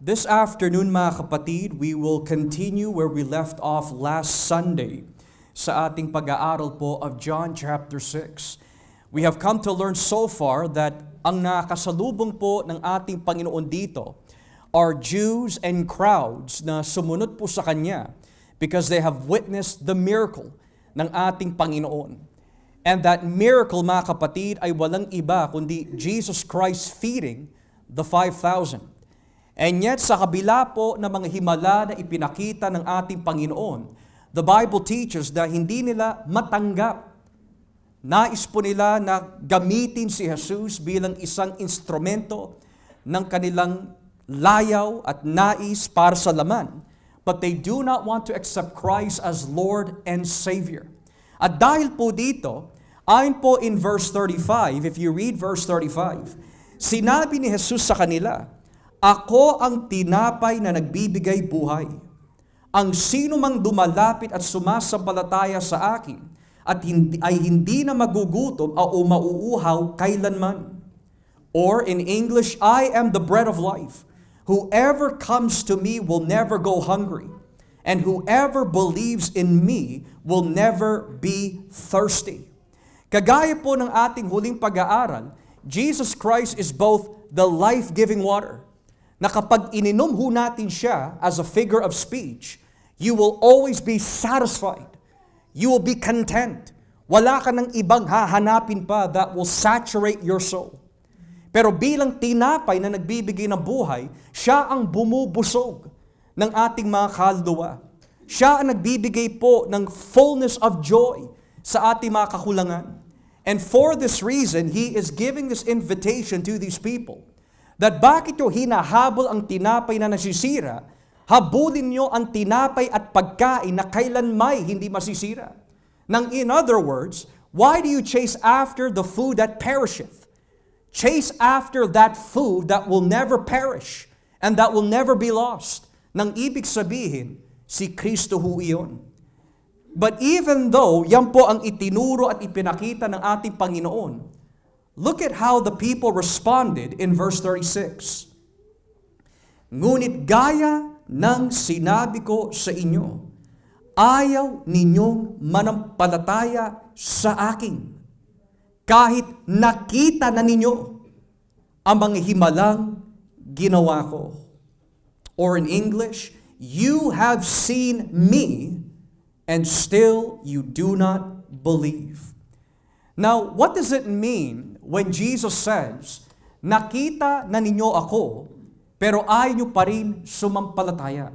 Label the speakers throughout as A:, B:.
A: This afternoon, mga kapatid, we will continue where we left off last Sunday sa ating pag-aaral po of John chapter 6. We have come to learn so far that ang nakasalubong po ng ating Panginoon dito are Jews and crowds na sumunod po sa Kanya because they have witnessed the miracle ng ating Panginoon. And that miracle, mga kapatid, ay walang iba kundi Jesus Christ feeding the 5,000. And yet, sa kabila po ng mga himala na ipinakita ng ating Panginoon, the Bible teaches na hindi nila matanggap. Nais po nila na gamitin si Jesus bilang isang instrumento ng kanilang layaw at nais para sa laman. But they do not want to accept Christ as Lord and Savior. At dahil po dito, ayon po in verse 35, if you read verse 35, sinabi ni Jesus sa kanila, "Ako ang tinapay na nagbibigay buhay. Ang sino mang dumalapit at sumasampalataya sa akin ay hindi na magugutom o mauuhaw kailanman." Or in English, "I am the bread of life. Whoever comes to me will never go hungry, and whoever believes in me will never be thirsty." Kagaya po ng ating huling pag-aaral, Jesus Christ is both the life-giving water, na kapag ininom ho natin siya as a figure of speech, you will always be satisfied. You will be content. Wala ka ng ibang hahanapin pa that will saturate your soul. Pero bilang tinapay na nagbibigay ng buhay, siya ang bumubusog ng ating mga kaluluwa. Siya ang nagbibigay po ng fullness of joy sa ating mga kakulangan. And for this reason, He is giving this invitation to these people that bakit nyo hinahabol ang tinapay na nasisira, habulin nyo ang tinapay at pagkain na kailanmay hindi masisira. Nang in other words, why do you chase after the food that perisheth? Chase after that food that will never perish and that will never be lost. Nang ibig sabihin, si Kristo ho iyon. But even though yan po ang itinuro at ipinakita ng ating Panginoon, look at how the people responded in verse 36. "Ngunit gaya ng sinabi ko sa inyo, ayaw ninyong manampalataya sa akin, kahit nakita na ninyo ang mga himalang ginawa ko." Or in English, "You have seen me, and still you do not believe." Now, what does it mean when Jesus says, "Nakita na ninyo ako, pero ayaw nyo pa rin sumampalataya"?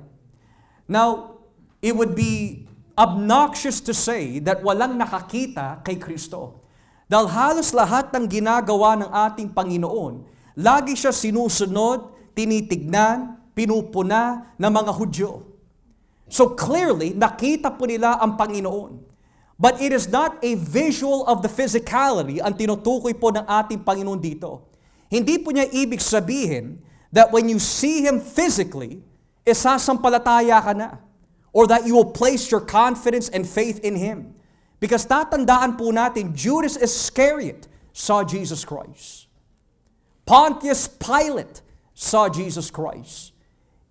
A: Now, it would be obnoxious to say that walang nakakita kay Kristo. Dahil halos lahat ng ginagawa ng ating Panginoon, lagi siya sinusunod, tinitignan, pinupuna ng mga Hudyo. So clearly, nakita po nila ang Panginoon. But it is not a visual of the physicality ang tinutukoy po ng ating Panginoon dito. Hindi po niya ibig sabihin that when you see Him physically, sasampalataya ka na. Or that you will place your confidence and faith in Him. Because tatandaan po natin, Judas Iscariot saw Jesus Christ. Pontius Pilate saw Jesus Christ.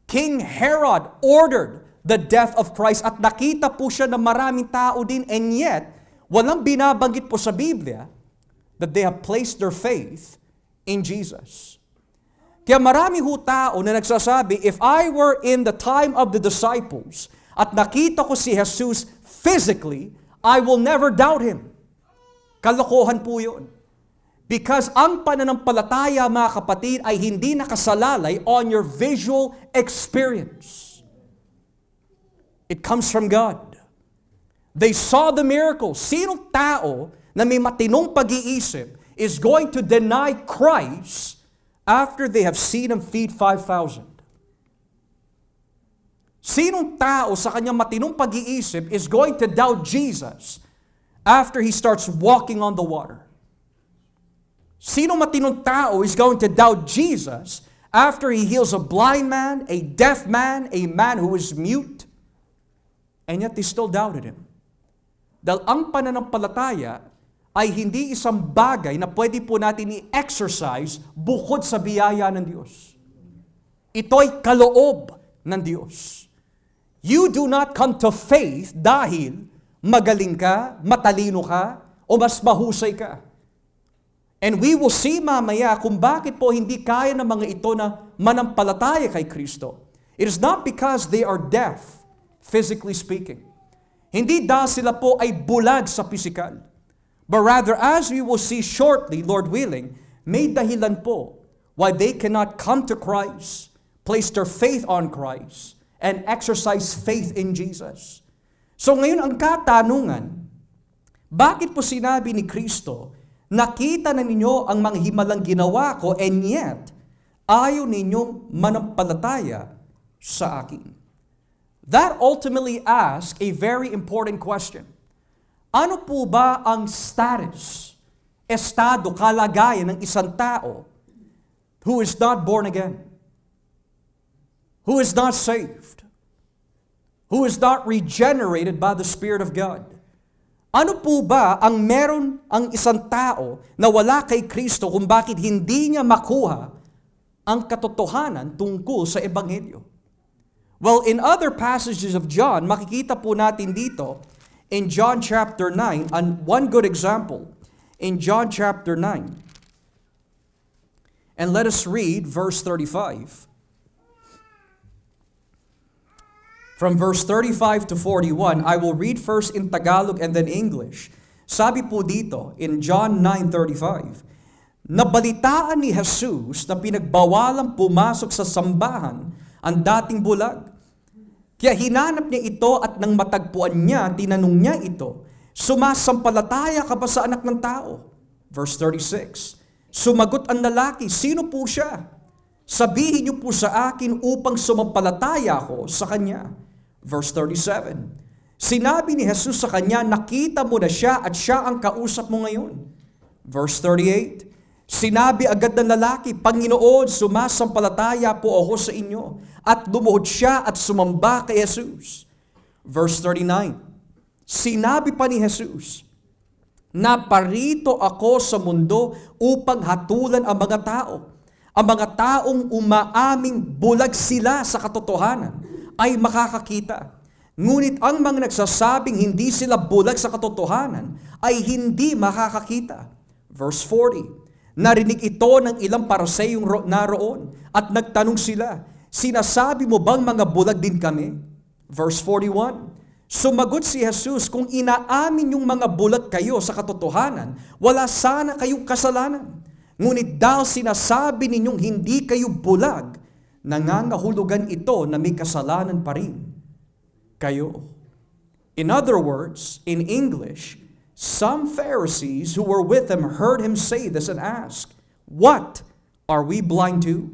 A: King Herod ordered the death of Christ at nakita po siya ng maraming tao din, and yet, walang binabanggit po sa Biblia that they have placed their faith in Jesus. Kaya marami ho tao na nagsasabi, if I were in the time of the disciples at nakita ko si Jesus physically, I will never doubt Him. Kalokohan po yun. Because ang pananampalataya, mga kapatid, ay hindi nakasalalay on your visual experience. It comes from God. They saw the miracle. Sinong tao na may matinong pag-iisip is going to deny Christ after they have seen Him feed 5,000? Sinong tao sa kanyang matinong pag-iisip is going to doubt Jesus after He starts walking on the water? Sinong matinong tao is going to doubt Jesus after He heals a blind man, a deaf man, a man who is mute? And yet they still doubted Him. Dahil ang pananampalataya ay hindi isang bagay na pwede po natin i-exercise bukod sa biyaya ng Diyos. Ito'y kaloob ng Diyos. You do not come to faith dahil magaling ka, matalino ka, o mas mahusay ka. And we will see mamaya kung bakit po hindi kaya ng mga ito na manampalataya kay Kristo. It is not because they are deaf, physically speaking. Hindi dahil sila po ay bulag sa pisikal. But rather, as we will see shortly, Lord willing, may dahilan po why they cannot come to Christ, place their faith on Christ, and exercise faith in Jesus. So ngayon ang katanungan, bakit po sinabi ni Kristo, nakita na ninyo ang mga himalang ginawa ko and yet, ayaw ninyong manampalataya sa akin? That ultimately asks a very important question. Ano po ba ang estado, kalagayan ng isang tao who is not born again? Who is not saved? Who is not regenerated by the Spirit of God? Ano po ba ang meron ang isang tao na wala kay Kristo kung bakit hindi niya makuha ang katotohanan tungkol sa Ebanghelyo? Well, in other passages of John, makikita po natin dito, in John chapter 9, and one good example, in John chapter 9. And let us read verse 35. From verse 35 to 41, I will read first in Tagalog and then English. Sabi po dito, in John 9:35, nabalitaan ni Jesus na pinagbawalang pumasok sa sambahan ang dating bulag. Kaya hinanap niya ito at nang matagpuan niya, tinanong niya ito, sumasampalataya ka ba sa anak ng tao? Verse 36, sumagot ang lalaki, sino po siya? Sabihin niyo po sa akin upang sumampalataya ako sa kanya. Verse 37, sinabi ni Jesus sa kanya, nakita mo na siya at siya ang kausap mo ngayon. Verse 38, sinabi agad ng lalaki, Panginoon, sumasampalataya po ako sa inyo. At lumuhod siya at sumamba kay Jesus. Verse 39, sinabi pa ni Jesus, naparito ako sa mundo upang hatulan ang mga tao. Ang mga taong umaaming bulag sila sa katotohanan ay makakakita. Ngunit ang mga nagsasabing hindi sila bulag sa katotohanan ay hindi makakakita. Verse 40, narinig ito ng ilang pariseyong naroon at nagtanong sila, sinasabi mo bang mga bulag din kami? Verse 41, sumagot si Jesus, kung inaamin yung mga bulag kayo sa katotohanan, wala sana kayong kasalanan. Ngunit dahil sinasabi ninyong hindi kayo bulag, nangangahulugan ito na may kasalanan pa rin kayo. In other words, in English, some Pharisees who were with him heard him say this and asked, what? Are we blind too?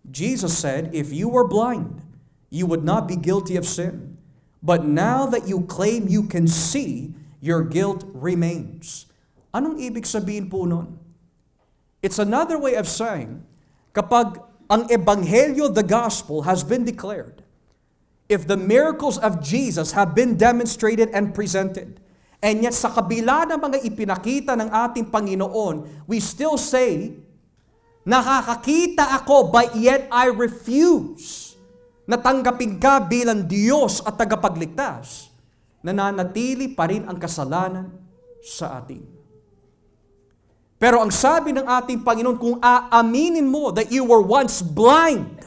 A: Jesus said, if you were blind, you would not be guilty of sin. But now that you claim you can see, your guilt remains. Anong ibig sabihin po nun? It's another way of saying, kapag ang Ebanghelyo, the Gospel, has been declared, if the miracles of Jesus have been demonstrated and presented, and yet sa kabila ng mga ipinakita ng ating Panginoon, we still say, nakakakita ako, but yet I refuse na tanggapin ka bilang Diyos at tagapagligtas, nananatili pa rin ang kasalanan sa atin. Pero ang sabi ng ating Panginoon, kung aaminin mo that you were once blind,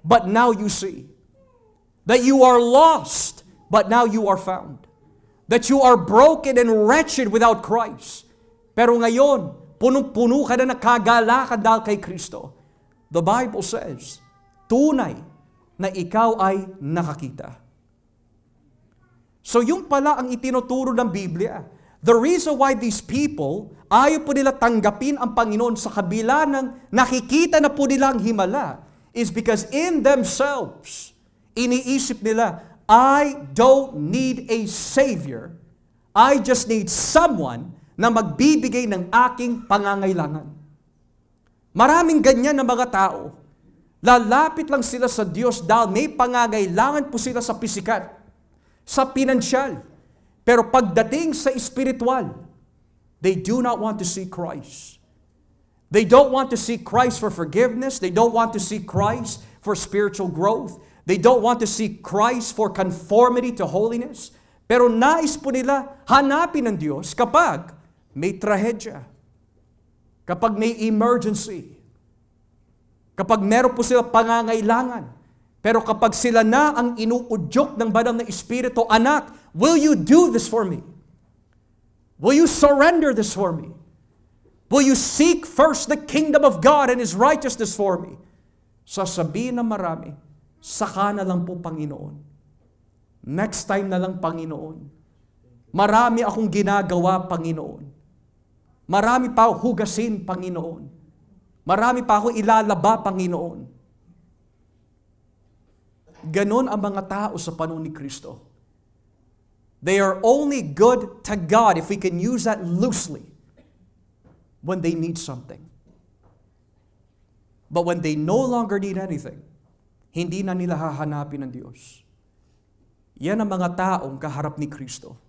A: but now you see, that you are lost, but now you are found, that you are broken and wretched without Christ, pero ngayon, punong-puno ka na nakagalakan dahil kay Kristo. The Bible says, tunay na ikaw ay nakakita. So yung pala ang itinuturo ng Biblia. The reason why these people, ayaw po nila tanggapin ang Panginoon sa kabila ng nakikita na po nila ang himala, is because in themselves, iniisip nila, I don't need a Savior. I just need someone na magbibigay ng aking pangangailangan. Maraming ganyan na mga tao. Lalapit lang sila sa Diyos dahil may pangangailangan po sila sa pisikal, sa pinansyal. Pero pagdating sa espiritual, they do not want to see Christ. They don't want to see Christ for forgiveness. They don't want to see Christ for spiritual growth. They don't want to see Christ for conformity to holiness. Pero nais po nila hanapin ng Diyos kapag may trahedya, kapag may emergency, kapag meron po sila pangangailangan. Pero kapag sila na ang inuudyok ng banal na Espiritu, anak, will you do this for me? Will you surrender this for me? Will you seek first the kingdom of God and His righteousness for me? Sasabihin ng marami, saka na lang po, Panginoon. Next time na lang, Panginoon. Marami akong ginagawa, Panginoon. Marami pa akong hugasin, Panginoon. Marami pa akong ilalaba, Panginoon. Ganon ang mga tao sa panahon ni Kristo. They are only good to God, if we can use that loosely, when they need something. But when they no longer need anything, hindi na nila hahanapin ng Diyos. Yan ang mga taong kaharap ni Kristo.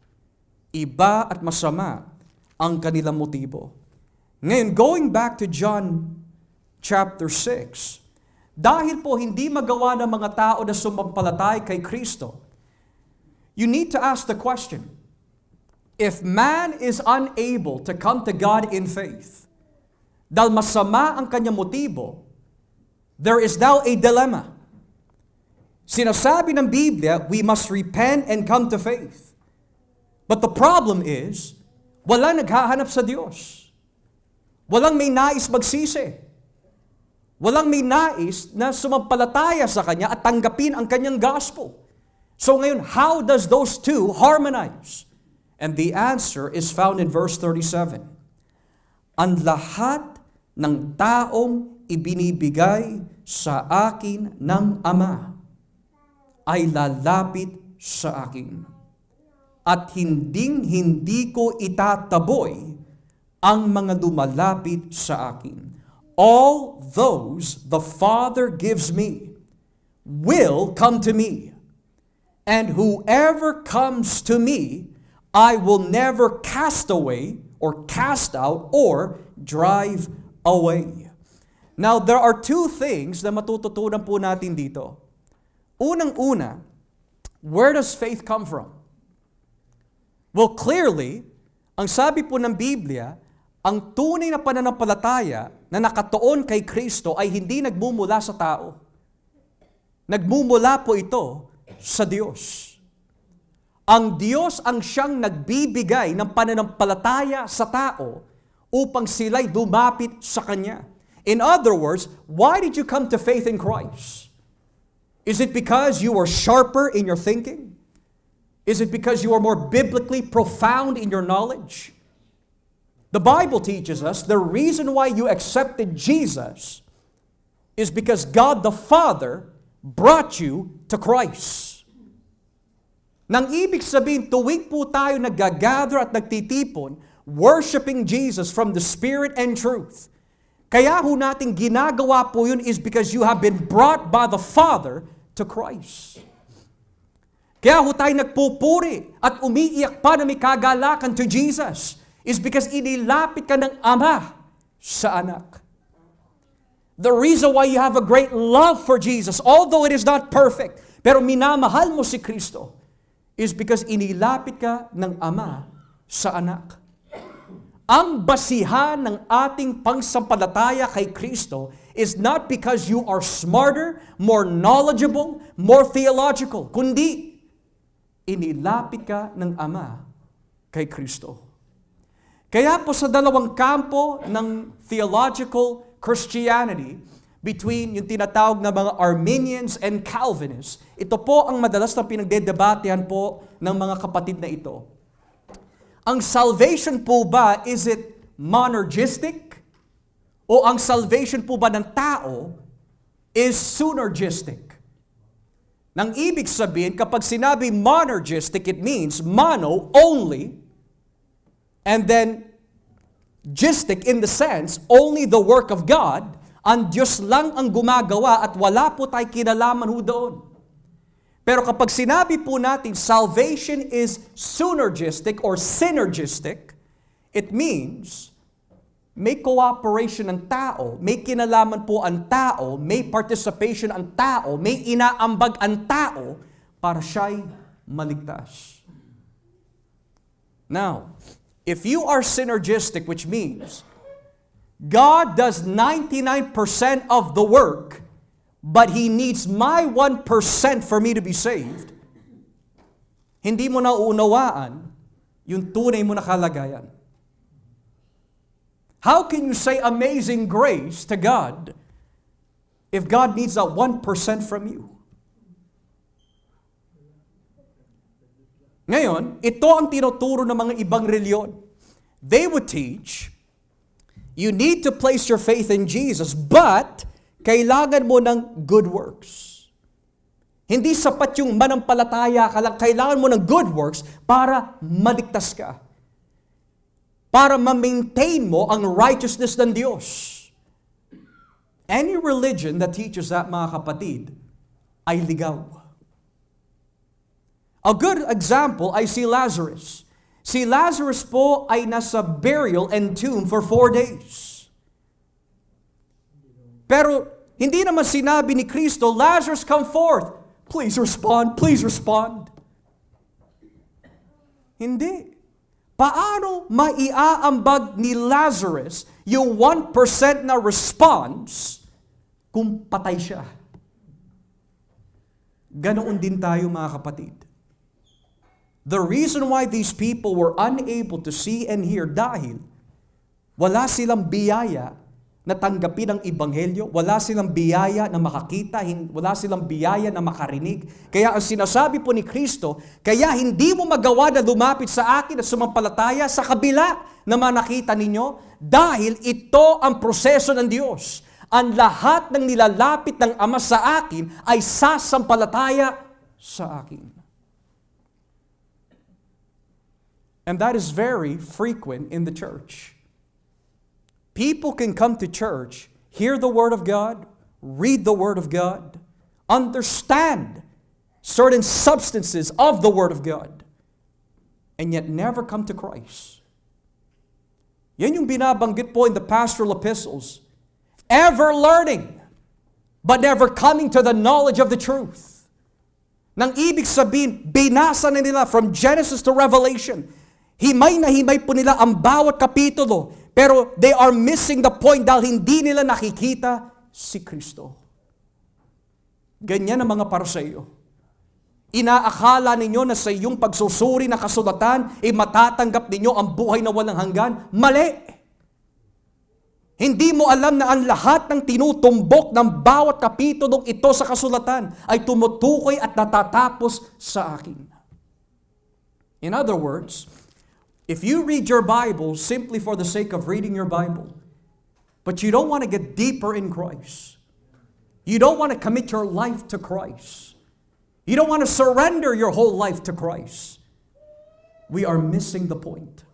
A: Iba at masama ang kanilang motibo. Ngayon, going back to John chapter 6, dahil po hindi magawa ng mga tao na sumampalatay kay Kristo, you need to ask the question, if man is unable to come to God in faith, dahil masama ang kanyang motibo, there is now a dilemma. Sinasabi ng Biblia, we must repent and come to faith. But the problem is, walang naghahanap sa Diyos. Walang may nais magsisi. Walang may nais na sumampalataya sa Kanya at tanggapin ang Kanyang gospel. So ngayon, how does those two harmonize? And the answer is found in verse 37. Ang lahat ng taong ibinibigay sa akin ng Ama ay lalapit sa akin. At hindi ko itataboy ang mga dumalapit sa akin. All those the Father gives me will come to me. And whoever comes to me, I will never cast away or cast out or drive away. Now, there are two things na matututunan po natin dito. Unang-una, where does faith come from? Well, clearly, ang sabi po ng Biblia, ang tunay na pananampalataya na nakatuon kay Kristo ay hindi nagmumula sa tao. Nagmumula po ito sa Diyos. Ang Diyos ang siyang nagbibigay ng pananampalataya sa tao upang sila'y dumapit sa Kanya. In other words, why did you come to faith in Christ? Is it because you were sharper in your thinking? Is it because you are more biblically profound in your knowledge? The Bible teaches us the reason why you accepted Jesus is because God the Father brought you to Christ. Nang ibig sabihin, tuwing po tayo nag-gather at nagtitipon, worshiping Jesus from the Spirit and truth, kaya ho natin ginagawa po yun is because you have been brought by the Father to Christ. Kaya ho tayo nagpupuri at umiiyak pa na may kagalakan to Jesus is because inilapit ka ng Ama sa anak. The reason why you have a great love for Jesus, although it is not perfect, pero minamahal mo si Kristo, is because inilapit ka ng Ama sa anak. Ang basihan ng ating pangsampalataya kay Kristo is not because you are smarter, more knowledgeable, more theological, kundi inilapit ka ng Ama kay Kristo. Kaya po sa dalawang kampo ng theological Christianity, between yung tinatawag na mga Arminians and Calvinists, ito po ang madalas na pinagdedebatehan po ng mga kapatid na ito. Ang salvation po ba, is it monergistic? O ang salvation po ba ng tao is synergistic? Nang ibig sabihin, kapag sinabi monergistic, it means mono, only, and then gistic in the sense, only the work of God, ang Diyos lang ang gumagawa at wala po tayo kinalaman ho doon. Pero kapag sinabi po natin salvation is synergistic or synergistic, it means may cooperation ng tao, may kinalaman po ang tao, may participation ang tao, may inaambag ang tao para siya'y maligtas. Now, if you are synergistic, which means God does 99% of the work, but He needs my 1% for me to be saved, hindi mo na uunawaan yung tunay mo na kalagayan. How can you say amazing grace to God if God needs that 1% from you? Ngayon, ito ang tinuturo ng mga ibang reliyon. They would teach, you need to place your faith in Jesus, but kailangan mo ng good works. Hindi sapat yung manampalataya ka lang, kailangan mo ng good works para maligtas ka. Para ma-maintain mo ang righteousness ng Diyos. Any religion that teaches that, mga kapatid, ay ligaw. A good example ay si Lazarus. Si Lazarus po ay nasa burial and tomb for 4 days. Pero hindi naman sinabi ni Kristo, Lazarus, come forth. Please respond, please respond. Hindi. Paano maiaambag ni Lazarus yung 1% na response kung patay siya? Ganoon din tayo, mga kapatid. The reason why these people were unable to see and hear dahil wala silang biyaya na tanggapin ang Ebanghelyo, wala silang biyaya na makakita, wala silang biyaya na makarinig. Kaya ang sinasabi po ni Kristo, kaya hindi mo magawa na lumapit sa akin at sumampalataya sa kabila na nakita ninyo, dahil ito ang proseso ng Diyos. Ang lahat ng nilalapit ng Ama sa akin ay sasampalataya sa akin. And that is very frequent in the church. People can come to church, hear the Word of God, read the Word of God, understand certain substances of the Word of God, and yet never come to Christ. Yan yung binabanggit po in the pastoral epistles. Ever learning, but never coming to the knowledge of the truth. Nang ibig sabihin, binasa na nila from Genesis to Revelation. Himay na himay po nila ang bawat kapitulo. Pero they are missing the point dahil hindi nila nakikita si Kristo. Ganyan ang mga paruseyo. Inaakala ninyo na sa iyong pagsusuri ng kasulatan, matatanggap ninyo ang buhay na walang hanggan? Mali! Hindi mo alam na ang lahat ng tinutumbok ng bawat kapitulong ito sa kasulatan ay tumutukoy at natatapos sa akin. In other words, if you read your Bible simply for the sake of reading your Bible, but you don't want to get deeper in Christ, you don't want to commit your life to Christ, you don't want to surrender your whole life to Christ, we are missing the point.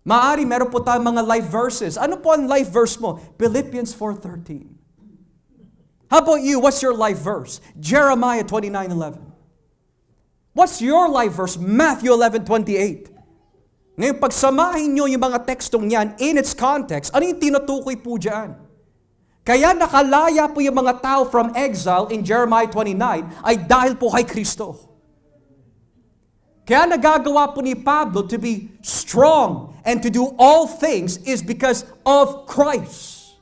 A: Maari meron po tayong mga life verses. Ano po ang life verse mo? Philippians 4:13. How about you? What's your life verse? Jeremiah 29:11. What's your life verse? Matthew 11:28. Ngayon, pagsamahin nyo yung mga tekstong yan in its context, ano yung tinutukoy po dyan? Kaya nakalaya po yung mga tao from exile in Jeremiah 29 ay dahil po kay Kristo. Kaya nagagawa po ni Pablo to be strong and to do all things is because of Christ.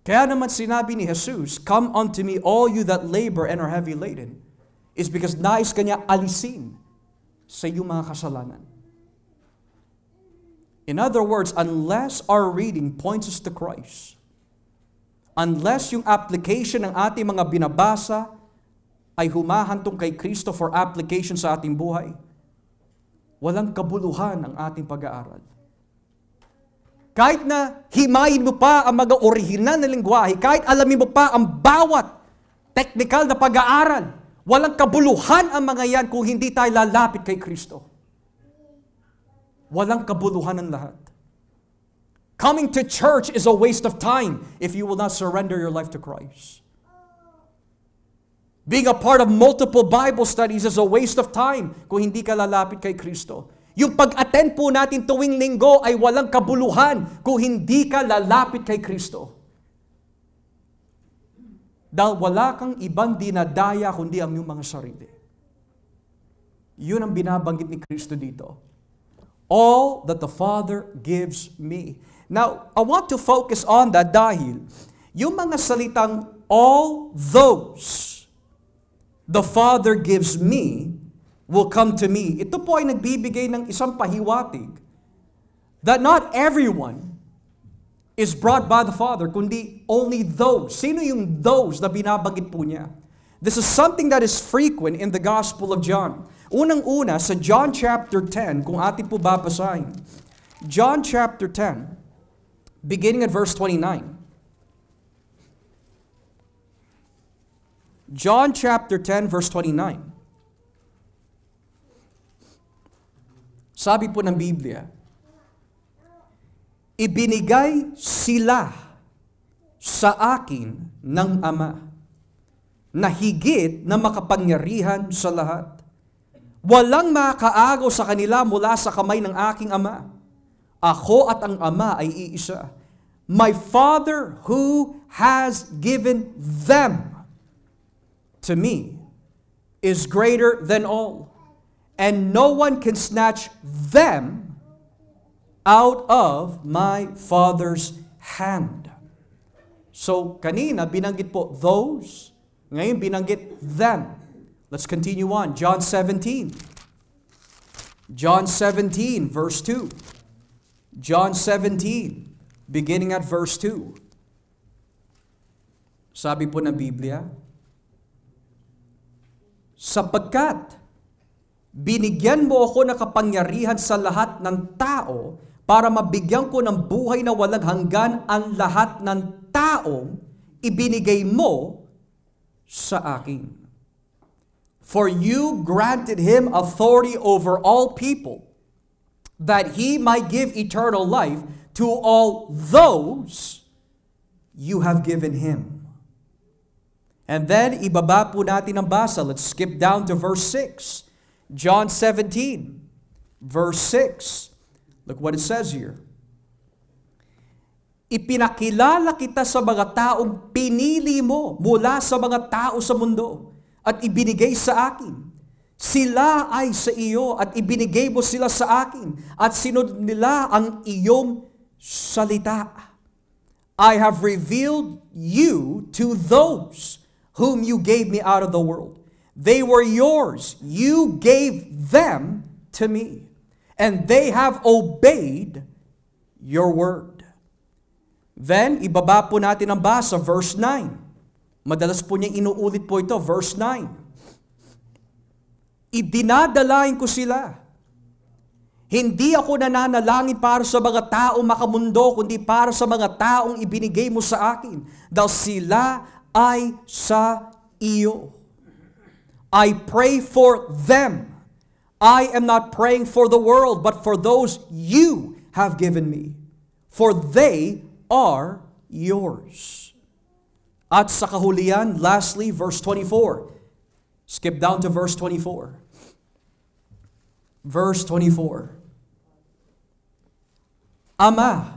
A: Kaya naman sinabi ni Jesus, come unto me all you that labor and are heavy laden, is because nais kanya alisin sa iyong mga kasalanan. In other words, unless our reading points us to Christ, unless yung application ng ating mga binabasa ay humahantong kay Kristo for application sa ating buhay, walang kabuluhan ang ating pag-aaral. Kahit na himayin mo pa ang mga orihinal na lingwahe, kahit alamin mo pa ang bawat technical na pag-aaral, walang kabuluhan ang mga yan kung hindi tayo lalapit kay Kristo. Walang kabuluhan ang lahat. Coming to church is a waste of time if you will not surrender your life to Christ. Being a part of multiple Bible studies is a waste of time kung hindi ka lalapit kay Kristo. Yung pag-attend po natin tuwing linggo ay walang kabuluhan kung hindi ka lalapit kay Kristo. Dahil wala kang ibang dinadaya kundi ang iyong mga sarili. Yun ang binabanggit ni Kristo dito. All that the Father gives me. Now, I want to focus on that dahil yung mga salitang all those the Father gives me will come to me. Ito po ay nagbibigay ng isang pahiwatig that not everyone is brought by the Father, kundi only those. Sino yung those na binabanggit po niya? This is something that is frequent in the Gospel of John. Unang-una, sa John chapter 10, kung atin po babasahin. John chapter 10, beginning at verse 29. John chapter 10, verse 29. Sabi po ng Biblia, ibinigay sila sa akin ng Ama, na higit na makapangyarihan sa lahat. Walang makaagaw sa kanila mula sa kamay ng aking Ama. Ako at ang Ama ay iisa. My Father who has given them to me is greater than all, and no one can snatch them out of my Father's hand. So, kanina binanggit po those, ngayon binanggit them. Let's continue on. John 17. John 17, verse 2. John 17, beginning at verse 2. Sabi po ng Biblia, sapagkat binigyan mo ako ng kapangyarihan sa lahat ng tao para mabigyan ko ng buhay na walang hanggan ang lahat ng taong ibinigay mo sa akin. For you granted him authority over all people, that he might give eternal life to all those you have given him. And then, ibaba po natin ang basa. Let's skip down to verse 6. John 17, verse 6. Look what it says here. Ipinakilala kita sa mga taong pinili mo mula sa mga tao sa mundo at ibinigay sa akin. Sila ay sa iyo at ibinigay mo sila sa akin at sinunod nila ang iyong salita. I have revealed you to those whom you gave me out of the world. They were yours. You gave them to me. And they have obeyed your word. Then, ibaba po natin ang basa, verse 9. Madalas po niya inuulit po ito, verse 9. Idinadalain ko sila. Hindi ako nananalangin para sa mga taong makamundo, kundi para sa mga taong ibinigay mo sa akin. Dahil sila ay sa iyo. I pray for them. I am not praying for the world, but for those you have given me. For they are yours. At sa kahulian, lastly, verse 24. Skip down to verse 24. Verse 24. Ama,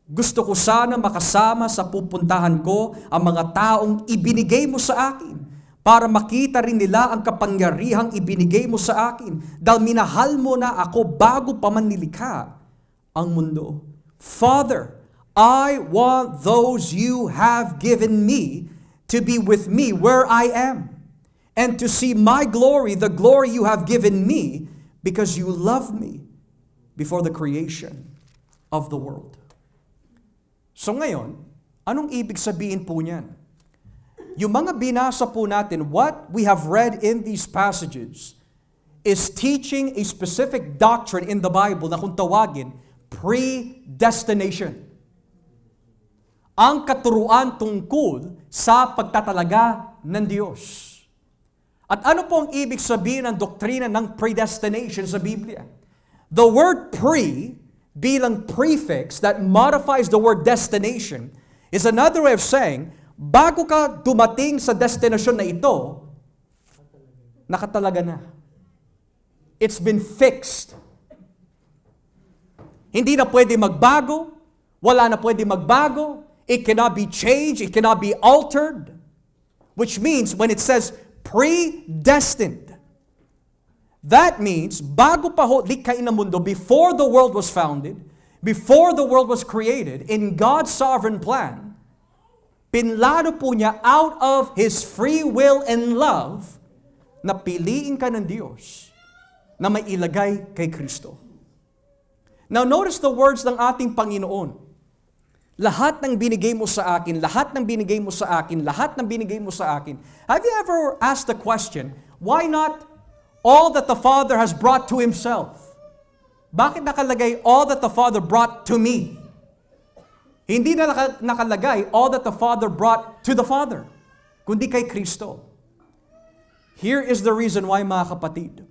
A: gusto ko sana makasama sa pupuntahan ko ang mga taong ibinigay mo sa akin para makita rin nila ang kapangyarihang ibinigay mo sa akin dahil minahal mo na ako bago pa man nilikha ang mundo. Father, I want those you have given me to be with me where I am and to see my glory, the glory you have given me because you loved me before the creation of the world. So ngayon, anong ibig sabihin po niyan? Yung mga binasa po natin, what we have read in these passages is teaching a specific doctrine in the Bible na kung tawagin, predestination. Ang katuruan tungkol sa pagtatalaga ng Diyos. At ano po ang ibig sabihin ng doktrina ng predestination sa Biblia? The word pre, bilang prefix that modifies the word destination, is another way of saying, bago ka dumating sa destinasyon na ito, nakatalaga na. It's been fixed. Hindi na pwede magbago. Wala na pwede magbago. It cannot be changed. It cannot be altered. Which means when it says predestined, that means bago pa ho likhain ng mundo, before the world was founded, before the world was created, in God's sovereign plan, pinlano po niya out of His free will and love na piliin ka ng Diyos na may ilagay kay Kristo. Now notice the words ng ating Panginoon. Lahat ng binigay mo sa akin, lahat ng binigay mo sa akin, lahat ng binigay mo sa akin. Have you ever asked the question, why not all that the Father has brought to Himself? Bakit nakalagay all that the Father brought to me? Hindi na nakalagay all that the Father brought to the Father, kundi kay Kristo. Here is the reason why, mga kapatid.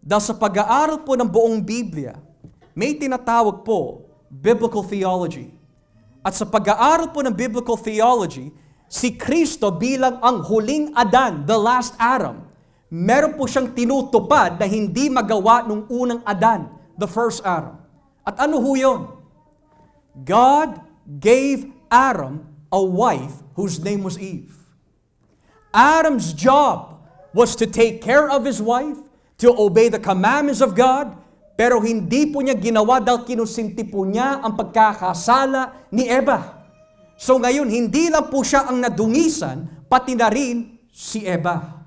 A: Dahil sa pag-aaral po ng buong Biblia, may tinatawag po biblical theology. At sa pag-aaral po ng biblical theology, si Kristo bilang ang huling Adan, the last Adam, meron po siyang tinutupad na hindi magawa nung unang Adan, the first Adam. At ano ho yun? God gave Adam a wife whose name was Eve. Adam's job was to take care of his wife, to obey the commandments of God, pero hindi po niya ginawa dahil kinusinti po niya ang pagkakasala ni Eva. So ngayon, hindi lang po siya ang nadungisan, pati na rin si Eva.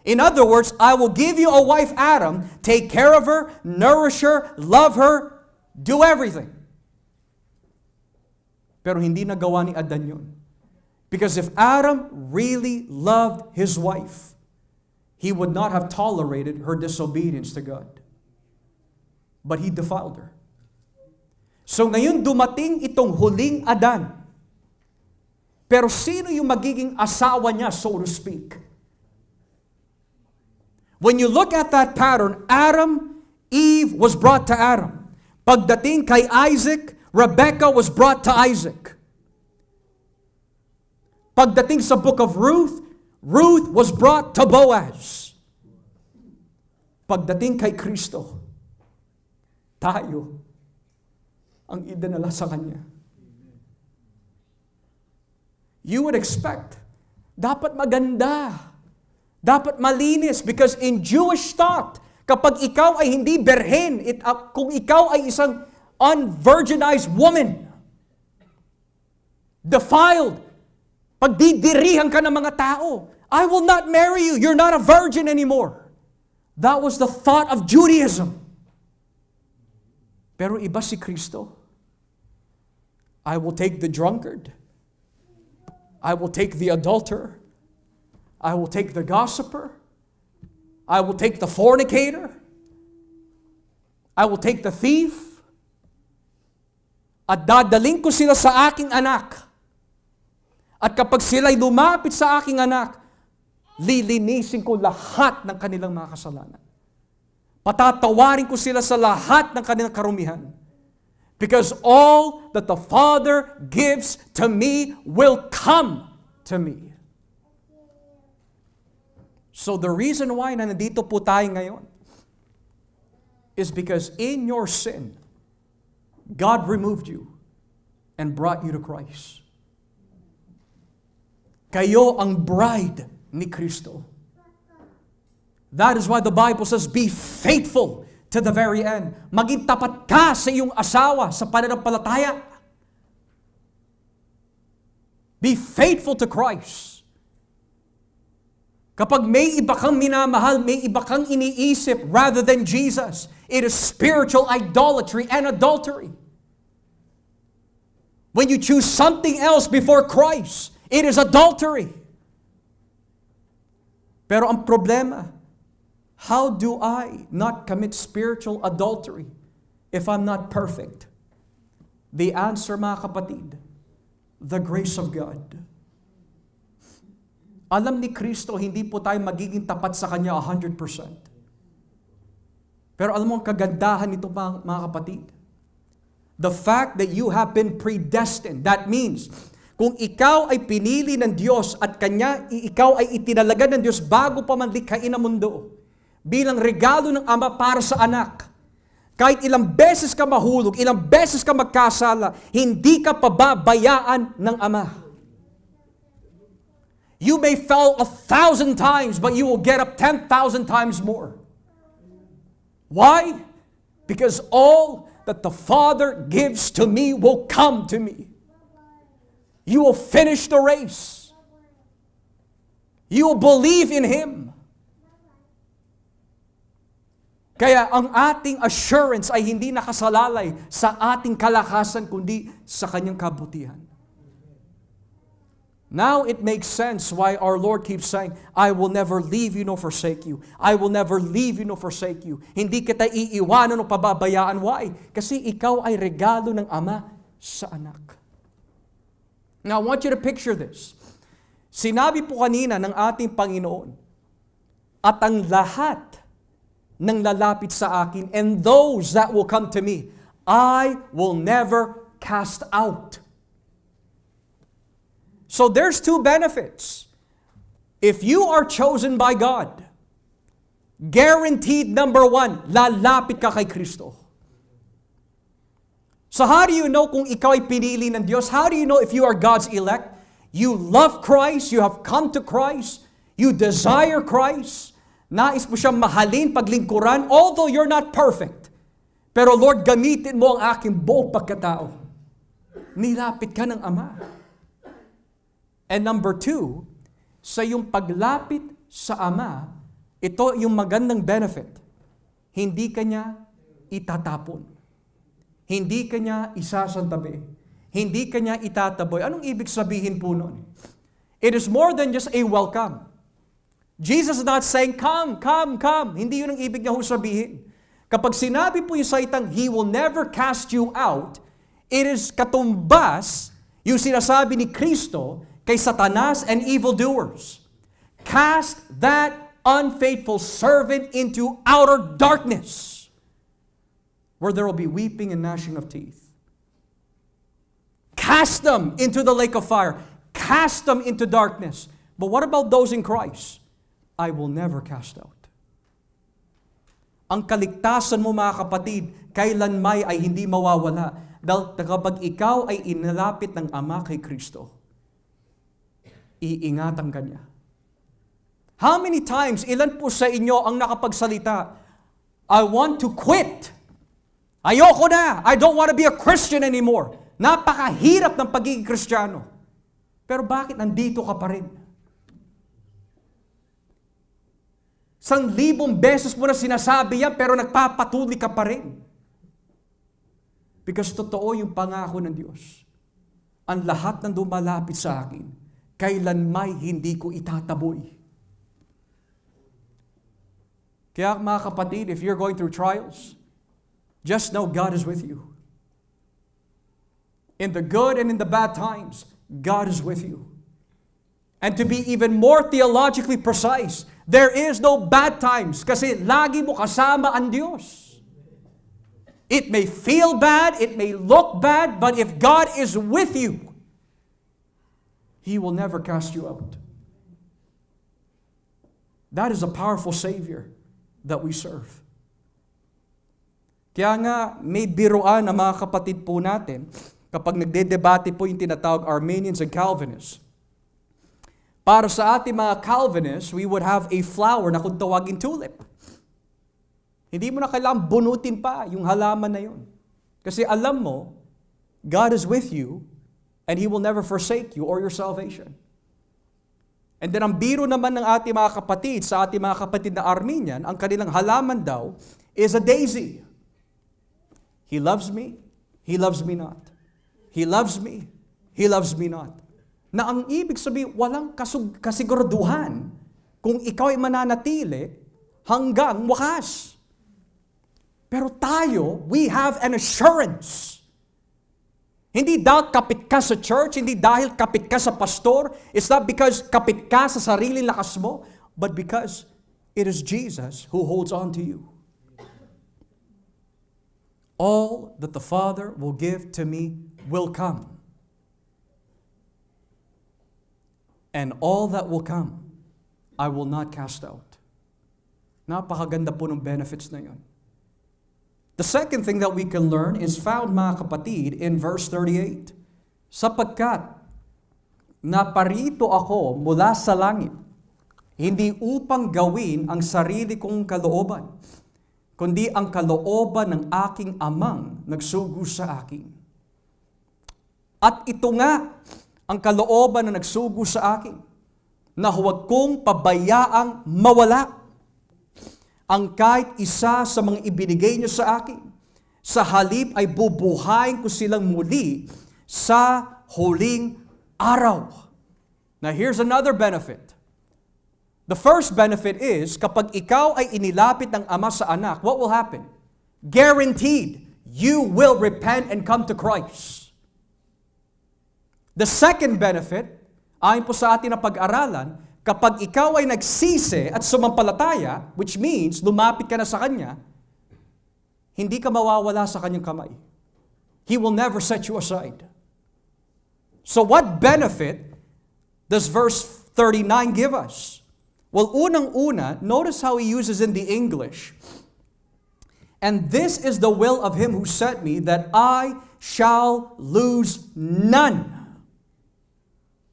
A: In other words, I will give you a wife, Adam, take care of her, nourish her, love her, do everything. Pero hindi nagawa ni Adan yun. Because if Adam really loved his wife, he would not have tolerated her disobedience to God. But he defiled her. So ngayon dumating itong huling Adan. Pero sino yung magiging asawa niya, so to speak? When you look at that pattern, Adam, Eve was brought to Adam. Pagdating kay Isaac, Rebecca was brought to Isaac. Pagdating sa book of Ruth, Ruth was brought to Boaz. Pagdating kay Kristo, tayo ang idinala sa Kanya. You would expect, dapat maganda, dapat malinis, because in Jewish thought, kapag ikaw ay hindi berhen, kung ikaw ay isang unvirginized woman, defiled, pagdidirihan ka ng mga tao, I will not marry you, you're not a virgin anymore. That was the thought of Judaism. Pero iba si Kristo. I will take the drunkard. I will take the adulterer. I will take the gossiper. I will take the fornicator. I will take the thief. At dadaling ko sila sa aking anak. At kapag sila'y lumapit sa aking anak, lilinisin ko lahat ng kanilang mga kasalanan. Patatawarin ko sila sa lahat ng kanilang karumihan. Because all that the Father gives to me will come to me. So the reason why na nandito po tayo ngayon is because in your sin, God removed you and brought you to Christ. Kayo ang bride ni Kristo. That is why the Bible says, be faithful to the very end. Maging tapat ka sa iyong asawa sa pananampalataya. Be faithful to Christ. Kapag may iba kang minamahal, may iba kang iniisip rather than Jesus, it is spiritual idolatry and adultery. When you choose something else before Christ, it is adultery. Pero ang problema, how do I not commit spiritual adultery if I'm not perfect? The answer, mga kapatid, the grace of God. Alam ni Kristo, hindi po tayo magiging tapat sa Kanya 100%. Pero alam mo ang kagandahan nito, mga kapatid. The fact that you have been predestined, that means, kung ikaw ay pinili ng Diyos at ikaw ay itinalaga ng Diyos bago pa man likhain ang mundo, bilang regalo ng Ama para sa anak. Kahit ilang beses ka mahulog, ilang beses ka magkasala, hindi ka pababayaan ng Ama. You may fall 1,000 times, but you will get up 10,000 times more. Why? Because all that the Father gives to me will come to me. You will finish the race. You will believe in Him. Kaya ang ating assurance ay hindi nakasalalay sa ating kalakasan, kundi sa Kanyang kabutihan. Now it makes sense why our Lord keeps saying, I will never leave you nor forsake you. I will never leave you nor forsake you. Hindi kita iiwanan o pababayaan. Why? Kasi ikaw ay regalo ng Ama sa anak. Now I want you to picture this. Sinabi po kanina ng ating Panginoon, at ang lahat ng lalapit sa akin, and those that will come to me, I will never cast out. So there's two benefits. If you are chosen by God, guaranteed number one, lalapit ka kay Kristo. So how do you know kung ikaw ay pinili ng Diyos? How do you know if you are God's elect? You love Christ, you have come to Christ, you desire Christ, nais mo siyang mahalin, paglingkuran, although you're not perfect. Pero Lord, gamitin mo ang aking buong pagkatao. Nilapit ka ng Ama. And number two, sa iyong paglapit sa Ama, ito yung magandang benefit. Hindi ka niya itatapon. Hindi ka niya isasantabi. Hindi ka niya itataboy. Anong ibig sabihin po nun? It is more than just a welcome. Jesus is not saying, come, come, come. Hindi yun ang ibig niya sabihin. Kapag sinabi po yung salitang, He will never cast you out, it is katumbas yung sinasabi ni Kristo kay Satanas and evildoers. Cast that unfaithful servant into outer darkness, where there will be weeping and gnashing of teeth. Cast them into the lake of fire. Cast them into darkness. But what about those in Christ? I will never cast out. Ang kaligtasan mo, mga kapatid, kailanmay ay hindi mawawala. Dahil kapag ikaw ay inalapit ng Ama kay Kristo, iingatan ka niya. How many times, ilan po sa inyo ang nakapagsalita, I want to quit. Ayoko na. I don't want to be a Christian anymore. Napakahirap ng pagiging Kristiyano. Pero bakit nandito ka pa rin? 1,000 beses mo na sinasabi yan, pero nagpapatuloy ka pa rin. Because totoo yung pangako ng Diyos. Ang lahat ng dumalapit sa akin, kailanmay hindi ko itataboy. Kaya mga kapatid, if you're going through trials, just know God is with you. In the good and in the bad times, God is with you. And to be even more theologically precise, there is no bad times kasi lagi mo kasama ang Diyos. It may feel bad, it may look bad, but if God is with you, He will never cast you out. That is a powerful Savior that we serve. Kaya nga, may biruan ang mga kapatid po natin kapag nagdedebate po yung tinatawag Arminians and Calvinists. Para sa ating mga Calvinists, we would have a flower na kung tawagin tulip. Hindi mo na kailangang bunutin pa yung halaman na yun. Kasi alam mo, God is with you, and He will never forsake you or your salvation. And then ang biro naman ng ating mga kapatid, sa ating mga kapatid na Arminian, ang kanilang halaman daw is a daisy. He loves me, He loves me not. He loves me, He loves me not. Na ang ibig sabihin, walang kasiguraduhan kung ikaw ay mananatili hanggang wakas. Pero tayo, we have an assurance. Hindi dahil kapit ka sa church, hindi dahil kapit ka sa pastor. It's not because kapit ka sa sariling lakas mo, but because it is Jesus who holds on to you. All that the Father will give to me will come. And all that will come, I will not cast out. Napakaganda po ng benefits na yun. The second thing that we can learn is found, mga kapatid, in verse 38. Sapagkat naparito ako mula sa langit, hindi upang gawin ang sarili kong kalooban, kundi ang kalooban ng aking amang nagsugo sa akin. At ito nga ang kalooban na nagsugo sa akin, na huwag kong pabayaang mawala ang kahit isa sa mga ibinigay niyo sa akin. Sa halip ay bubuhayin ko silang muli sa huling araw. Now here's another benefit. The first benefit is, kapag ikaw ay inilapit ng Ama sa anak, what will happen? Guaranteed, you will repent and come to Christ. The second benefit, ayon po sa atin na pag-aralan, kapag ikaw ay nagsisi at sumampalataya, which means lumapit ka na sa Kanya, hindi ka mawawala sa Kanyang kamay. He will never set you aside. So what benefit does verse 39 give us? Well, unang-una, notice how he uses in the English. And this is the will of him who sent me, that I shall lose none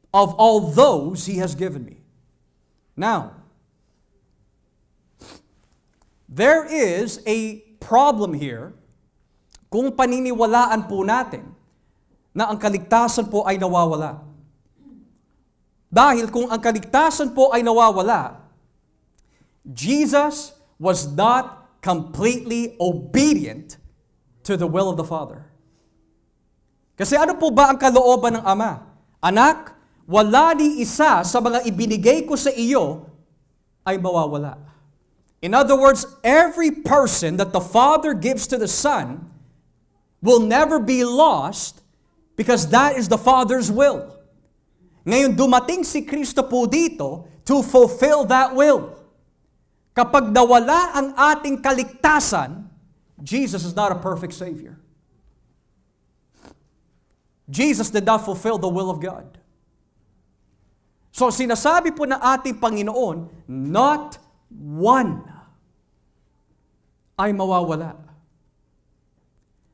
A: of all those he has given me. Now, there is a problem here kung paniniwalaan po natin na ang kaligtasan po ay nawawala. Dahil kung ang kaligtasan po ay nawawala, Jesus was not completely obedient to the will of the Father. Kasi ano po ba ang kalooban ng Ama? Anak, wala ni isa sa mga ibinigay ko sa iyo ay mawawala. In other words, every person that the Father gives to the Son will never be lost because that is the Father's will. Ngayon, dumating si Kristo po dito to fulfill that will. Kapag nawala ang ating kaligtasan, Jesus is not a perfect Savior. Jesus did not fulfill the will of God. So sinasabi po ng ating Panginoon, not one ay mawawala.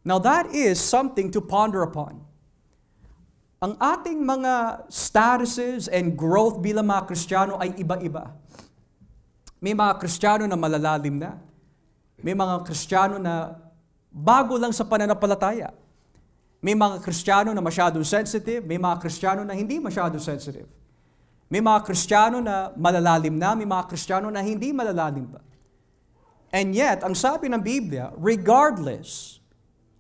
A: Now that is something to ponder upon. Ang ating mga statuses and growth bilang mga Kristiyano ay iba-iba. May mga Kristiyano na malalalim na. May mga Kristiyano na bago lang sa pananampalataya. May mga Kristiyano na masyadong sensitive. May mga Kristiyano na hindi masyadong sensitive. May mga Kristiyano na malalalim na. May mga Kristiyano na hindi malalalim pa. And yet, ang sabi ng Biblia, regardless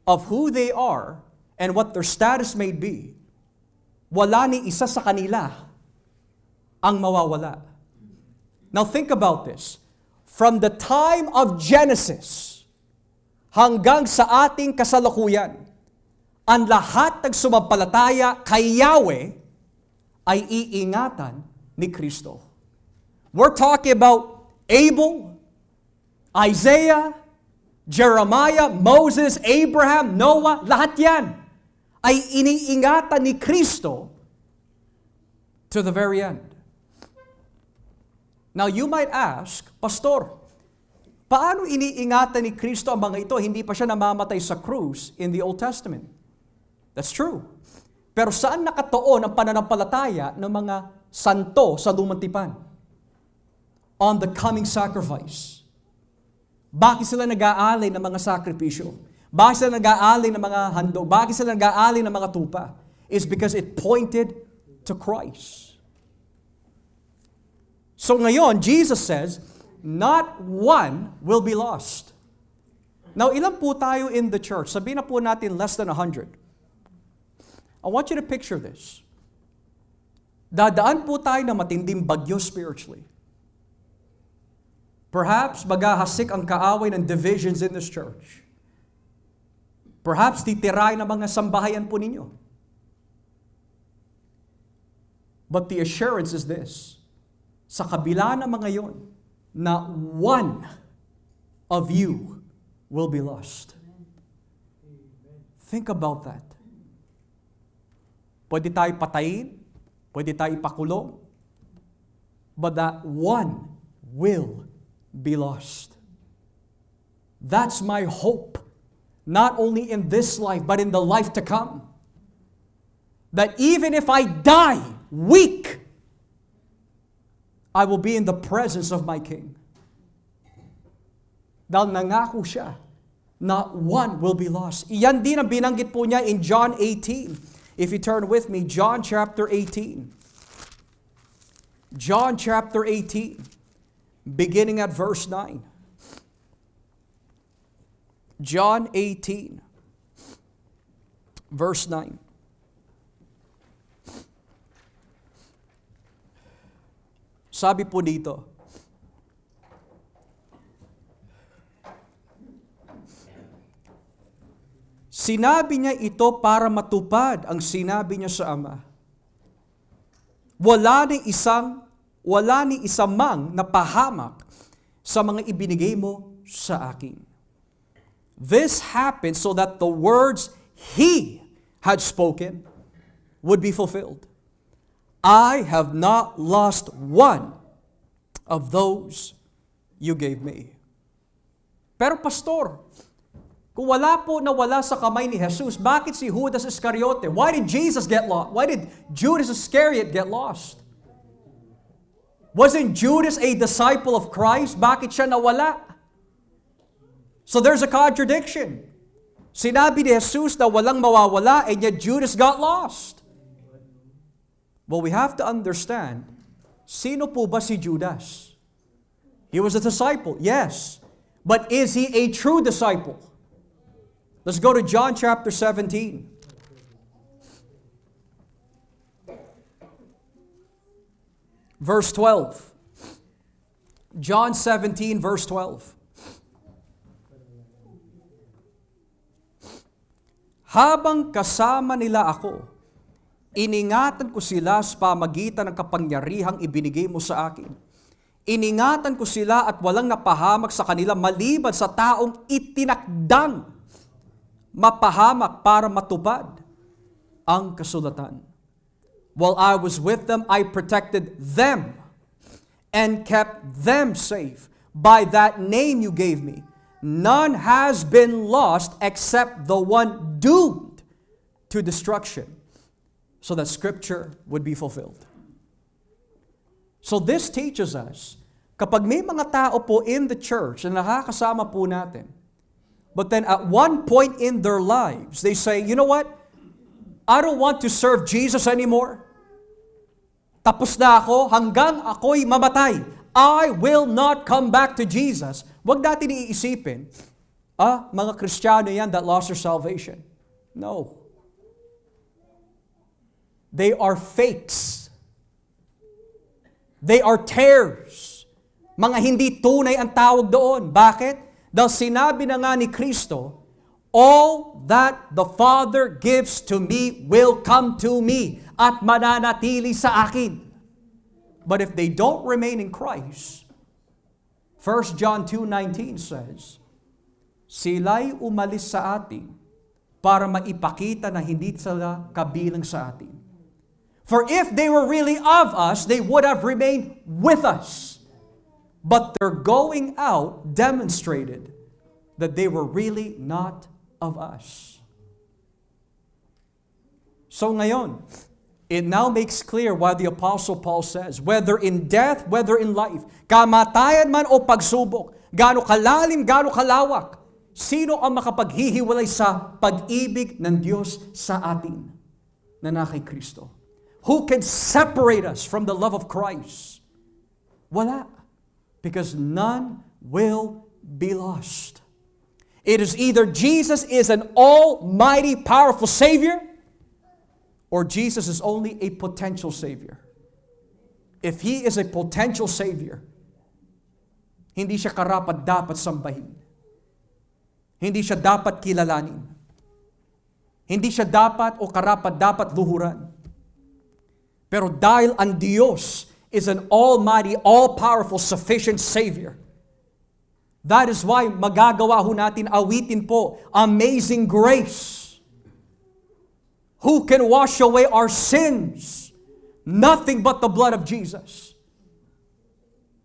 A: of who they are and what their status may be, wala ni isa sa kanila ang mawawala. Now think about this. From the time of Genesis hanggang sa ating kasalukuyan, ang lahat ng sumampalataya kay Yahweh ay iingatan ni Kristo. We're talking about Abel, Isaiah, Jeremiah, Moses, Abraham, Noah, lahat yan ay iniingatan ni Kristo to the very end. Now you might ask, Pastor, paano iniingatan ni Kristo ang mga ito? Hindi pa siya namamatay sa krus in the Old Testament. That's true. Pero saan nakatuon ang pananampalataya ng mga santo sa lumang tipan? On the coming sacrifice. Bakit sila nag-aalay ng mga sakripisyo? Bakit sila nag-aalay ng mga handog? Bakit sila nag-aalay ng mga tupa? It's because it pointed to Christ. So ngayon, Jesus says, not one will be lost. Now, ilan po tayo in the church? Sabihin na po natin less than 100. I want you to picture this. Dadaan po tayo na matinding bagyo spiritually. Perhaps magahasik ang kaaway ng divisions in this church. Perhaps titiray na mga sambahayan po ninyo. But the assurance is this. Sa kabila ng mga yon, not one of you will be lost. Think about that. Pwede tayo patayin, pwede tayo ipakulong, but that one will be lost. That's my hope, not only in this life, but in the life to come. That even if I die weak, I will be in the presence of my King. Dahil nangako siya, not one will be lost. Iyan din ang binanggit po niya in John 18. If you turn with me, John chapter 18. John chapter 18, beginning at verse 9. John 18, verse 9. Sabi po dito, sinabi niya ito para matupad ang sinabi niya sa Ama. Wala ni isang mang napahamak sa mga ibinigay mo sa akin. This happened so that the words He had spoken would be fulfilled. I have not lost one of those you gave me. Pero pastor, kung wala po nawala sa kamay ni Jesus, bakit si Judas Iscariote? Why did Jesus get lost? Why did Judas Iscariot get lost? Wasn't Judas a disciple of Christ? Bakit siya nawala? So there's a contradiction. Sinabi ni Jesus na walang mawawala, and yet Judas got lost. Well, we have to understand, sino po ba si Judas? He was a disciple, yes. But is he a true disciple? Let's go to John chapter 17. Verse 12. John 17, verse 12. Habang kasama nila ako, iningatan ko sila sa pamagitan ng kapangyarihang ibinigay mo sa akin. Iningatan ko sila at walang napahamak sa kanila maliban sa taong itinakdang mapahamak para matupad ang kasulatan. While I was with them, I protected them and kept them safe by that name you gave me. None has been lost except the one doomed to destruction, so that Scripture would be fulfilled. So this teaches us, kapag may mga tao po in the church na nakakasama po natin, but then at one point in their lives, they say, you know what? I don't want to serve Jesus anymore. Tapos na ako, hanggang ako'y mamatay. I will not come back to Jesus. Huwag natin iisipin, mga Kristiyano yan that lost their salvation. No. They are fakes. They are tares. Mga hindi tunay ang tawag doon. Bakit? Dahil sinabi na nga ni Kristo, all that the Father gives to me will come to me at mananatili sa akin. But if they don't remain in Christ, 1 John 2:19 says, sila'y umalis sa atin para maipakita na hindi sila kabilang sa atin. For if they were really of us, they would have remained with us. But their going out demonstrated that they were really not of us. So ngayon, it now makes clear why the Apostle Paul says, whether in death, whether in life, kamatayan man o pagsubok, gaano kalalim, gaano kalawak, sino ang makapaghihiwalay sa pag-ibig ng Diyos sa atin na kay Kristo? Who can separate us from the love of Christ? Wala. Because none will be lost. It is either Jesus is an almighty, powerful Savior, or Jesus is only a potential Savior. If He is a potential Savior, hindi siya karapat-dapat sambahin. Hindi siya dapat kilalanin. Hindi siya dapat o karapat-dapat luhuran. Pero dahil ang Diyos is an almighty, all-powerful, sufficient Savior, that is why magagawa ho natin awitin po, Amazing Grace. Who can wash away our sins? Nothing but the blood of Jesus.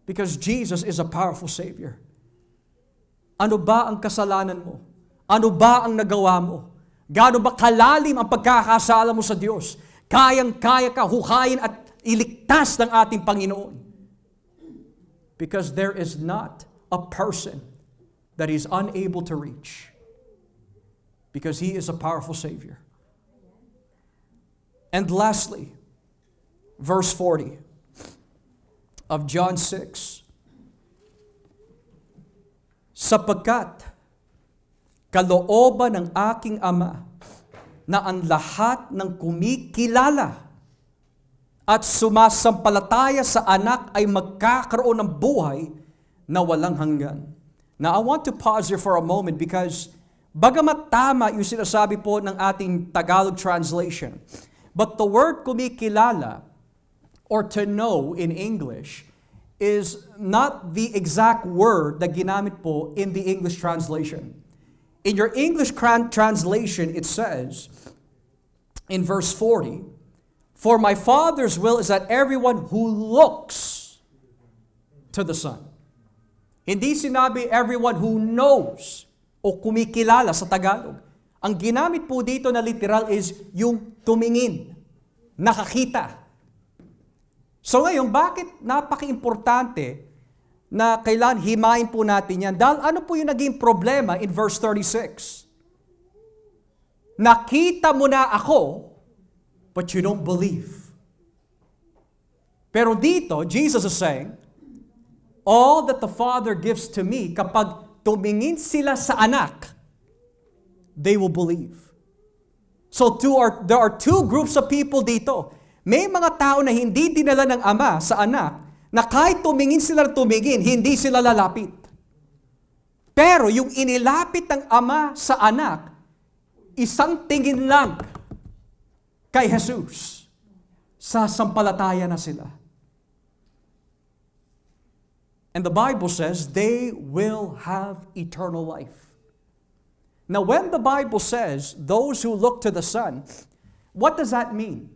A: Because Jesus is a powerful Savior. Ano ba ang kasalanan mo? Ano ba ang nagawa mo? Gaano ba kalalim ang pagkakasala mo sa Diyos? Kayang-kaya ka hukayin at iligtas ng ating Panginoon. Because there is not a person that is unable to reach. Because He is a powerful Savior. And lastly, verse 40 of John 6. Sapagkat kalooban ng aking Ama na ang lahat ng kumikilala at sumasampalataya sa anak ay magkakaroon ng buhay na walang hanggan. Now, I want to pause here for a moment because bagamat tama yung sinasabi po ng ating Tagalog translation, but the word kumikilala or to know in English is not the exact word na ginamit po in the English translation. In your English translation, it says, in verse 40, "For my Father's will is that everyone who looks to the Son." Hindi sinabi everyone who knows o kumikilala sa Tagalog. Ang ginamit po dito na literal is yung tumingin, nakakita. So ngayon, bakit napaka-importante na kailan himayin po natin yan? Dahil ano po yung naging problema in verse 36? Nakita mo na ako, but you don't believe. Pero dito, Jesus is saying, all that the Father gives to me, kapag tumingin sila sa anak, they will believe. So there are two groups of people dito. May mga tao na hindi dinala ng Ama sa anak, na kahit tumingin sila tumingin, hindi sila lalapit. Pero yung inilapit ng Ama sa anak, isang tingin lang kay Jesus, sasampalataya na sila. And the Bible says they will have eternal life. Now, when the Bible says those who look to the Son, what does that mean?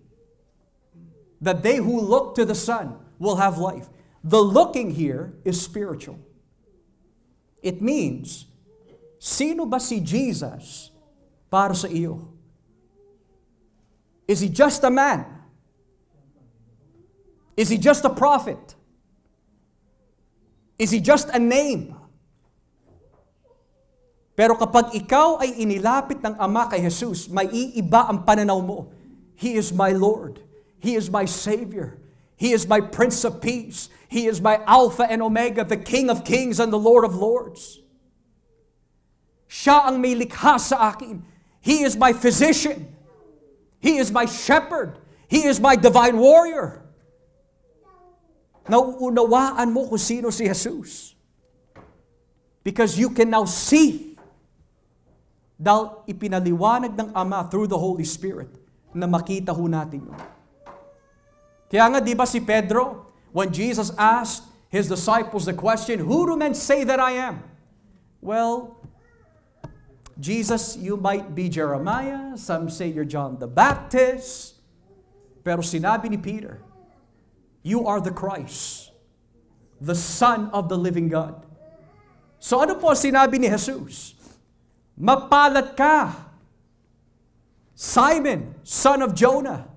A: That they who look to the Son will have life. The looking here is spiritual. It means, sino ba si Jesus para sa iyo? Is He just a man? Is He just a prophet? Is He just a name? Pero kapag ikaw ay inilapit ng Ama kay Jesus, may iiba ang pananaw mo. He is my Lord. He is my Savior. He is my Prince of Peace. He is my Alpha and Omega, the King of Kings and the Lord of Lords. Siya ang may likha sa akin. He is my physician. He is my shepherd. He is my divine warrior. Nauunawaan mo kung sino si Jesus. Because you can now see. Dahil ipinaliwanag ng Ama through the Holy Spirit na makita ho natin yun. Kaya nga, di ba si Pedro, when Jesus asked his disciples the question, "Who do men say that I am?" Well, Jesus, you might be Jeremiah, some say you're John the Baptist, pero sinabi ni Peter, you are the Christ, the Son of the living God. So ano po sinabi ni Jesus? Mapalad ka, Simon, son of Jonah,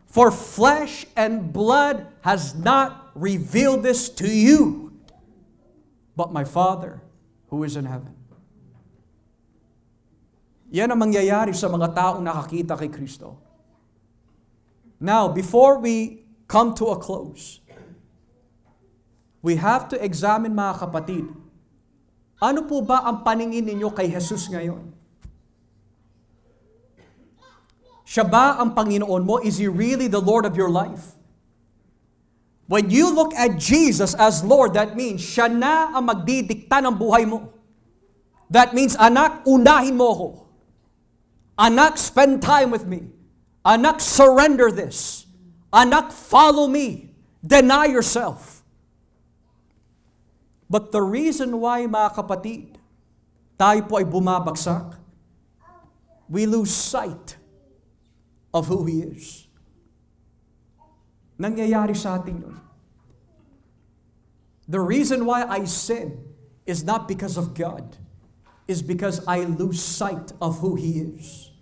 A: for flesh and blood has not revealed this to you, but my Father who is in heaven. Yan ang mangyayari sa mga taong nakakita kay Kristo. Now, before we come to a close, we have to examine, mga kapatid, ano po ba ang paningin ninyo kay Jesus ngayon? Siya ba ang Panginoon mo? Is He really the Lord of your life? When you look at Jesus as Lord, that means siya na ang magdidikta ng buhay mo. That means, anak, unahin mo ako. Anak, spend time with me. Anak, surrender this. Anak, follow me. Deny yourself. But the reason why, mga kapatid, tayo po ay bumabagsak, we lose sight of who He is. Nangyayari sa atin yun. The reason why I sin is not because of God, is because I lose sight of who He is.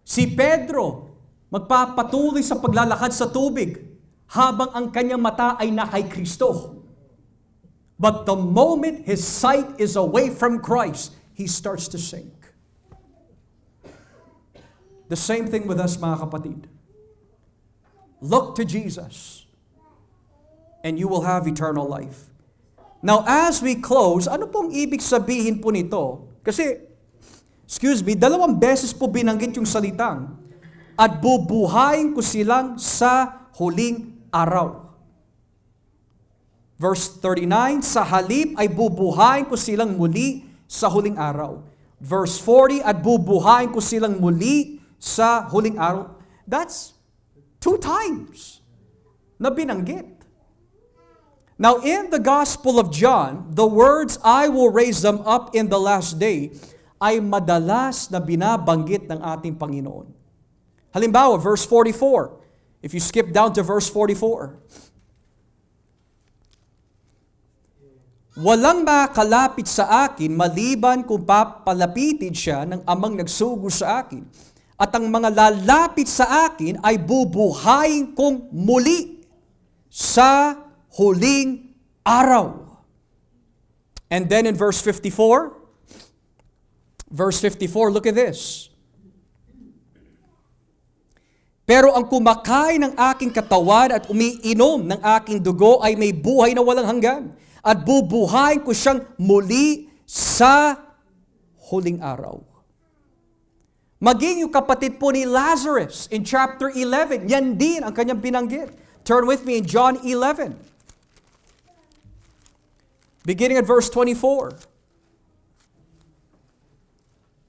A: Si Pedro, magpapatuloy sa paglalakad sa tubig habang ang kanyang mata ay na kay Kristo. But the moment his sight is away from Christ, he starts to sink. The same thing with us, mga kapatid. Look to Jesus, and you will have eternal life. Now, as we close, ano pong ibig sabihin po nito? Kasi, dalawang beses po binanggit yung salitang, at bubuhayin ko silang sa huling araw. Verse 39, sa halip ay bubuhayin ko silang muli sa huling araw. Verse 40, at bubuhayin ko silang muli sa huling araw. That's 2 times na binanggit. Now, in the Gospel of John, the words, I will raise them up in the last day, ay madalas na binabanggit ng ating Panginoon. Halimbawa, verse 44. If you skip down to verse 44. Walang makalapit sa akin maliban kung papalapitin siya ng amang nagsugo sa akin. At ang mga lalapit sa akin ay bubuhayin kong muli sa huling araw. And then in verse 54, look at this. Pero ang kumakain ng aking katawan at umiinom ng aking dugo ay may buhay na walang hanggan. At bubuhayin ko siyang muli sa huling araw. Maging yung kapatid po ni Lazarus in chapter 11, yan din ang kanyang binanggit. Turn with me in John 11. Beginning at verse 24.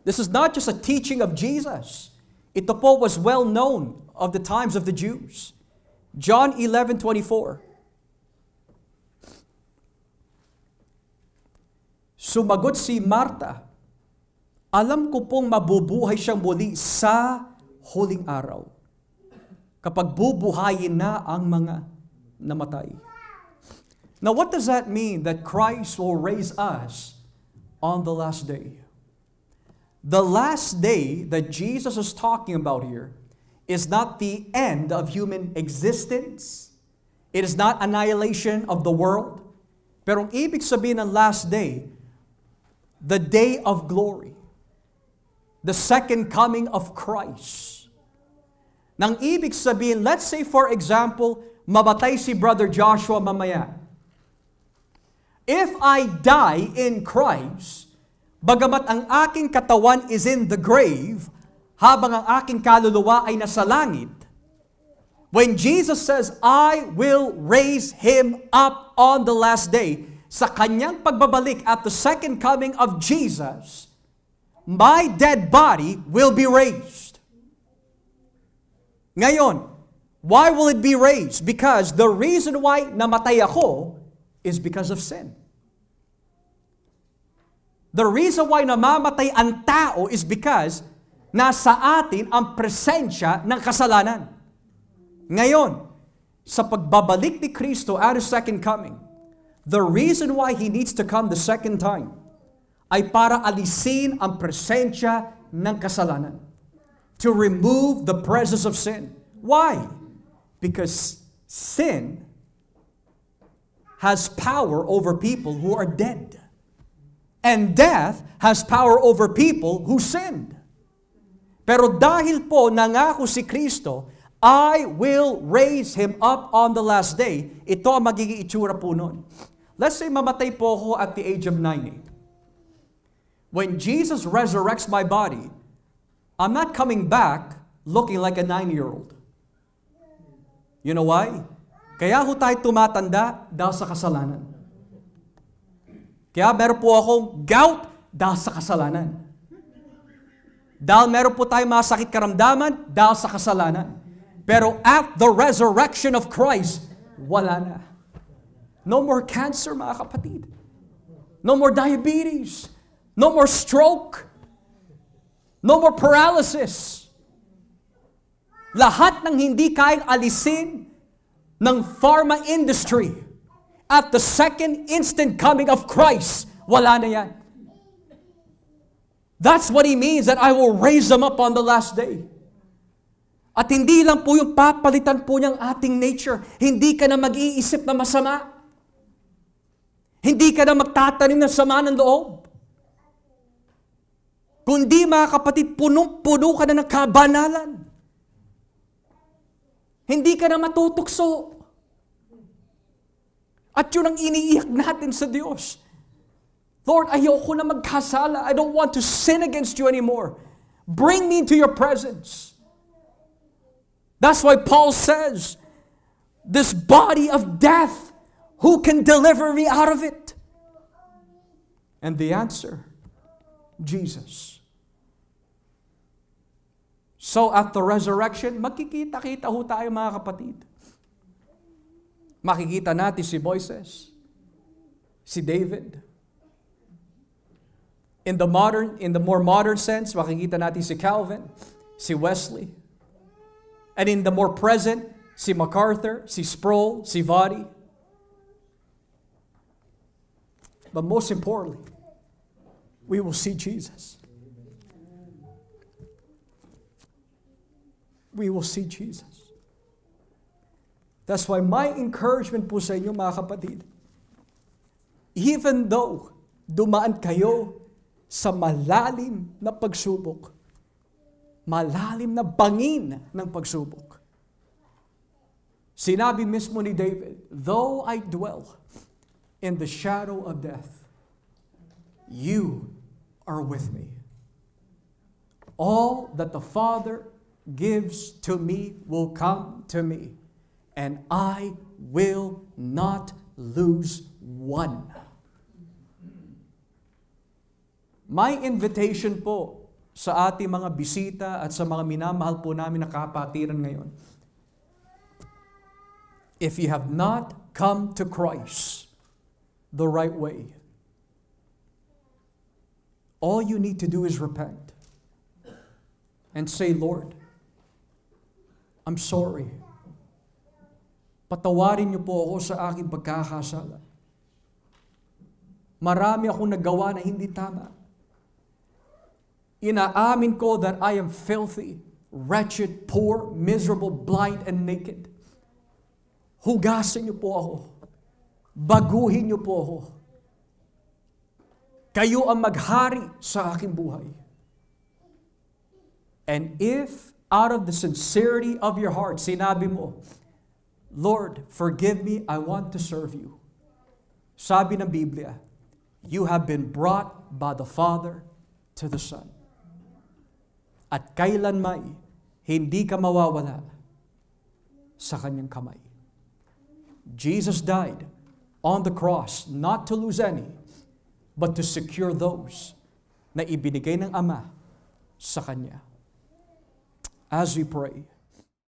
A: This is not just a teaching of Jesus. Ito po was well known of the times of the Jews. John 11:24. Sumagot si Marta, alam ko pong mabubuhay siyang muli sa huling araw, kapag bubuhayin na ang mga namatay. Now, what does that mean that Christ will raise us on the last day? The last day that Jesus is talking about here is not the end of human existence. It is not annihilation of the world. Pero ang ibig sabihin ng last day, the day of glory, the second coming of Christ. Nang ibig sabihin, let's say for example, mamatay si Brother Joshua mamaya. If I die in Christ, bagamat ang aking katawan is in the grave, habang ang aking kaluluwa ay nasa langit, when Jesus says, I will raise him up on the last day, sa kanyang pagbabalik at the second coming of Jesus, my dead body will be raised. Ngayon, why will it be raised? Because the reason why namatay ako is because of sin. The reason why namamatay ang tao is because nasa atin ang presensya ng kasalanan. Ngayon, sa pagbabalik ni Kristo at His second coming, the reason why He needs to come the second time ay para alisin ang presensya ng kasalanan. To remove the presence of sin. Why? Because sin has power over people who are dead. And death has power over people who sinned. Pero dahil po nangako si Kristo, I will raise Him up on the last day, ito ang magiging itsura po nun. Let's say mamatay po ako at the age of 90. When Jesus resurrects my body, I'm not coming back looking like a 9-year-old. You know why? Kaya ho tayo tumatanda dahil sa kasalanan. Kaya meron po akong gout dahil sa kasalanan. Dahil meron po tayong mga sakit karamdaman dahil sa kasalanan. Pero at the resurrection of Christ, wala na. No more cancer, mga kapatid. No more diabetes. No more stroke. No more paralysis. Lahat ng hindi kayang alisin ng pharma industry, at the second instant coming of Christ, wala na yan. That's what He means that I will raise them up on the last day. At hindi lang po yung papalitan po niyang ating nature. Hindi ka na mag-iisip na masama. Hindi ka na magtatanim ng sama ng loob. Kundi mga kapatid, punong-puno ka na ng kabanalan. Hindi ka na matutukso. At yun ang iniiyak natin sa Diyos. Lord, ayoko na magkasala. I don't want to sin against you anymore. Bring me into your presence. That's why Paul says, this body of death, who can deliver me out of it? And the answer, Jesus. So at the resurrection, makikita-kita ho tayo mga kapatid. Makikita natin si Moises, si David. In the more modern sense, makikita natin si Calvin, si Wesley. And in the more present, si MacArthur, si Sproul, si Vardy. But most importantly, we will see Jesus. We will see Jesus. That's why my encouragement po sa inyo mga kapatid, even though dumaan kayo sa malalim na pagsubok, malalim na bangin ng pagsubok. Sinabi mismo ni David, though I dwell in the shadow of death, you are with me. All that the Father gives to me will come to me, and I will not lose one. My invitation po sa ating mga bisita at sa mga minamahal po namin na kapatiran ngayon. If you have not come to Christ the right way, all you need to do is repent and say, Lord, I'm sorry. Patawarin niyo po ako sa aking pagkakasala. Marami akong nagawa na hindi tama. Inaamin ko that I am filthy, wretched, poor, miserable, blind, and naked. Hugasin niyo po ako. Baguhin niyo po ako. Kayo ang maghari sa aking buhay. And if out of the sincerity of your heart, sinabi mo, Lord, forgive me, I want to serve you. Sabi ng Biblia, you have been brought by the Father to the Son. At kailanman hindi ka mawawala sa kanyang kamay. Jesus died on the cross not to lose any, but to secure those na ibinigay ng Ama sa Kanya. As we pray,